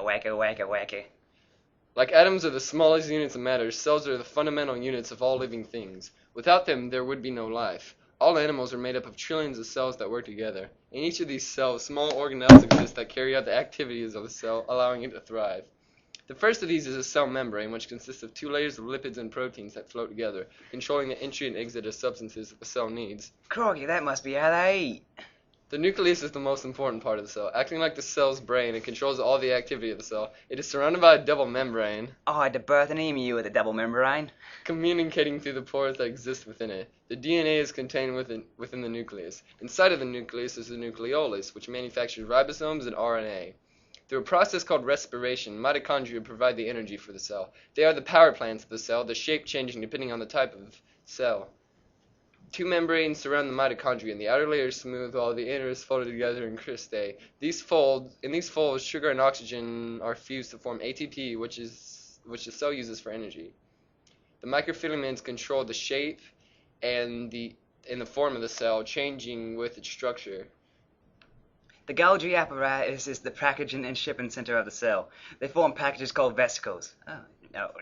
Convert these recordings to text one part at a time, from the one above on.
wacka, wacka, wacka. Like atoms are the smallest units of matter, cells are the fundamental units of all living things. Without them, there would be no life. All animals are made up of trillions of cells that work together. In each of these cells, small organelles exist that carry out the activities of the cell, allowing it to thrive. The first of these is a cell membrane, which consists of two layers of lipids and proteins that float together, controlling the entry and exit of substances that the cell needs. Crikey, that must be how they eat. The nucleus is the most important part of the cell. Acting like the cell's brain, it controls all the activity of the cell. It is surrounded by a double membrane, I had to birth an emu with a double membrane. communicating through the pores that exist within it. The DNA is contained within the nucleus. Inside of the nucleus is the nucleolus, which manufactures ribosomes and RNA. Through a process called respiration, mitochondria provide the energy for the cell. They are the power plants of the cell, the shape changing depending on the type of cell. Two membranes surround the mitochondria, and the outer layer is smooth while the inner is folded together in cristae. In these folds, sugar and oxygen are fused to form ATP, which the cell uses for energy. The microfilaments control the shape and the form of the cell, changing with its structure. The Golgi apparatus is the packaging and shipping center of the cell. They form packages called vesicles. Oh, no.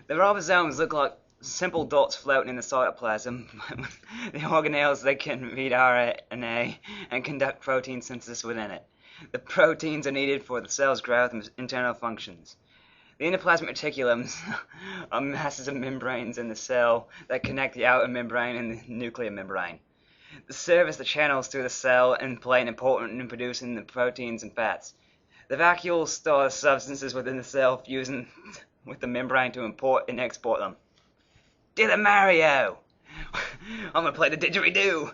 The ribosomes look like simple dots floating in the cytoplasm. The organelles, they can read RNA and conduct protein synthesis within it. The proteins are needed for the cell's growth and internal functions. The endoplasmic reticulums are masses of membranes in the cell that connect the outer membrane and the nuclear membrane. They serve as the channels through the cell and play an important role in producing the proteins and fats. The vacuoles store substances within the cell, fusing with the membrane to import and export them. Do the Mario! I'm gonna play the didgeridoo!